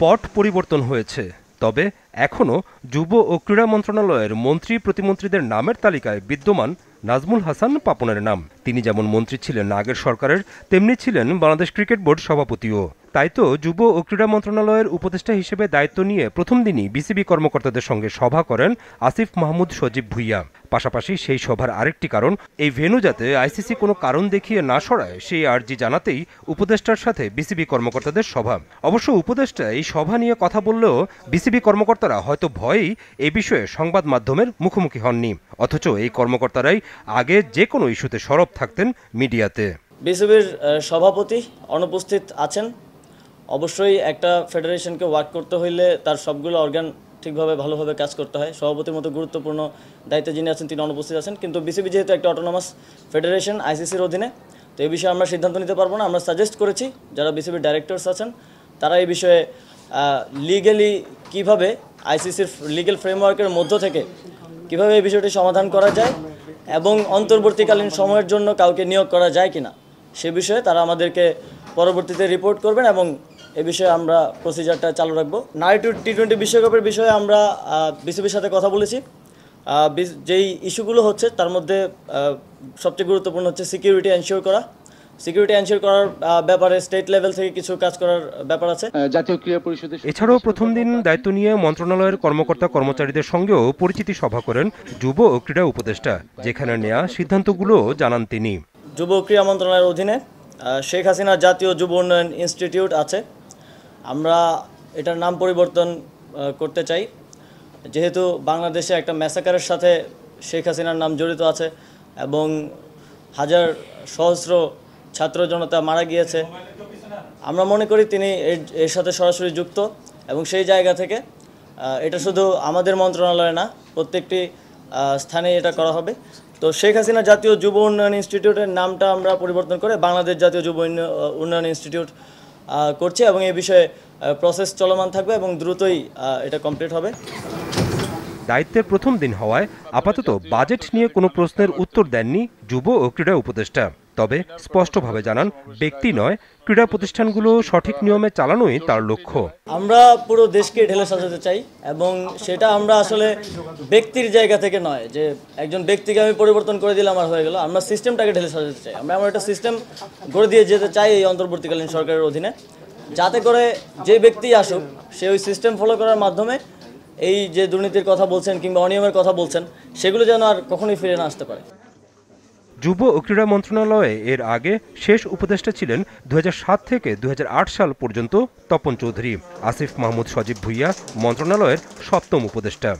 পট পরিবর্তন হয়েছে, তবে এখনও যুব ও ক্রীড়া মন্ত্রণালয়ের মন্ত্রী প্রতিমন্ত্রীদের নামের তালিকায় বিদ্যমান নাজমুল হাসান পাপনের নাম। তিনি যেমন মন্ত্রী ছিলেন আগের সরকারের, তেমনি ছিলেন বাংলাদেশ ক্রিকেট বোর্ড সভাপতিও। তাই তো যুব ও ক্রীড়া মন্ত্রণালয়ের উপদেষ্টা হিসেবে দায়িত্ব নিয়ে প্রথম দিনই বিসিবি কর্মকর্তাদের সঙ্গে সভা করেন আসিফ মাহমুদ সজীব ভুইয়া। পাশাপাশি সেই সভার আরেকটি কারণ, এই ভেন্যু যাতে আইসিসি কোনো কারণ দেখিয়ে না সরায় সেই আর্জি জানাতেই উপদেষ্টার সাথে বিসিবি কর্মকর্তাদের সভা। অবশ্য উপদেষ্টা এই সভা নিয়ে কথা বললেও বিসিবি কর্মকর্তারা হয়তো ভয়েই এই বিষয়ে সংবাদ মাধ্যমের মুখোমুখি হননি। অথচ এই কর্মকর্তারাই আগে যে কোনো ইস্যুতে সরব থাকতেন মিডিয়াতে। বিসিবির সভাপতি অনুপস্থিত আছেন। অবশ্যই একটা ফেডারেশনকে ওয়ার্ক করতে হইলে তার সবগুলো অর্গান ঠিকভাবে ভালোভাবে কাজ করতে হয়। সভাপতির মতো গুরুত্বপূর্ণ দায়িত্বে যিনি আছেন তিনি অনুপস্থিত আছেন। কিন্তু বিসিবি যেহেতু একটা অটোনমাস ফেডারেশন আইসিসির অধীনে, তো এই বিষয়ে আমরা সিদ্ধান্ত নিতে পারবো না। আমরা সাজেস্ট করেছি যারা বিসিবির ডাইরেক্টরস আছেন তারা এই বিষয়ে লিগ্যালি কীভাবে আইসিসির লিগ্যাল ফ্রেমওয়ার্কের মধ্য থেকে কীভাবে এই বিষয়টি সমাধান করা যায় এবং অন্তর্বর্তীকালীন সময়ের জন্য কাউকে নিয়োগ করা যায় কিনা সে বিষয়ে তারা আমাদেরকে পরবর্তীতে রিপোর্ট করবেন এবং এ বিষয়ে আমরা প্রসিজারটা চালু রাখবো। নারী টি-20 বিশ্বকাপের বিষয়ে আমরা বিসিবির সাথে কথা বলেছি। যেই ইস্যুগুলো হচ্ছে তার মধ্যে সবচেয়ে গুরুত্বপূর্ণ হচ্ছে সিকিউরিটি এনশিওর করা। সিকিউরিটি এনশিওর করার ব্যাপারে স্টেট লেভেল থেকে কিছু কাজ করার ব্যাপার আছে। জাতীয় ক্রীড়া পরিষদের এছাড়াও প্রথম দিন দায়িত্ব নিয়ে মন্ত্রণালয়ের কর্মকর্তা কর্মচারীদের সঙ্গেও পরিচিতি সভা করেন যুব ও ক্রীড়া উপদেষ্টা, যেখানে নেওয়া সিদ্ধান্তগুলো জানান তিনি। যুব ও ক্রীড়া মন্ত্রণালয়ের অধীনে শেখ হাসিনা জাতীয় যুব উন্নয়ন ইনস্টিটিউট আছে। আমরা এটার নাম পরিবর্তন করতে চাই, যেহেতু বাংলাদেশে একটা ম্যাসাকারের সাথে শেখ হাসিনার নাম জড়িত আছে এবং হাজার সহস্র ছাত্র জনতা মারা গিয়েছে। আমরা মনে করি তিনি এর সাথে সরাসরি যুক্ত এবং সেই জায়গা থেকে এটা শুধু আমাদের মন্ত্রণালয়ে না, প্রত্যেকটি স্থানে এটা করা হবে। তো শেখ হাসিনা জাতীয় যুব উন্নয়ন ইনস্টিটিউটের নামটা আমরা পরিবর্তন করে বাংলাদেশ জাতীয় যুব উন্নয়ন ইনস্টিটিউট করছি এবং এই বিষয়ে প্রসেস চলমান থাকবে এবং দ্রুতই এটা কমপ্লিট হবে। দায়িত্বের প্রথম দিন হওয়ায় আপাতত বাজেট নিয়ে কোনো প্রশ্নের উত্তর দেননি যুব ও ক্রীড়া উপদেষ্টা। তবে স্পষ্টভাবে জানান, ব্যক্তি নয়, ক্রীড়া প্রতিষ্ঠানগুলো সঠিক নিয়মে চালানোই তার লক্ষ্য। আমরা পুরো দেশকে ঢেলে সাজাতে চাই এবং সেটা আমরা আসলে ব্যক্তির জায়গা থেকে নয় যে একজন ব্যক্তিকে আমি পরিবর্তন করে দিলাম আর হয়ে গেল। আমরা সিস্টেমটাকে ঢেলে সাজাতে চাই। আমরা এমন একটা সিস্টেম গড়ে দিয়ে যেতে চাই এই অন্তর্বর্তীকালীন সরকারের অধীনে, যাতে করে যে ব্যক্তি আসুক সে ওই সিস্টেম ফলো করার মাধ্যমে এই যে দুর্নীতির কথা বলছেন কিংবা অনিয়মের কথা বলছেন সেগুলো যেন আর কখনোই ফিরে না আসতে পারে। যুব ও ক্রীড়া মন্ত্রণালয়ে এর আগে শেষ উপদেষ্টা ছিলেন 2007 থেকে 2008 সাল পর্যন্ত তপন চৌধুরী। আসিফ মাহমুদ সজীব ভুইয়া মন্ত্রণালয়ের 7ম উপদেষ্টা।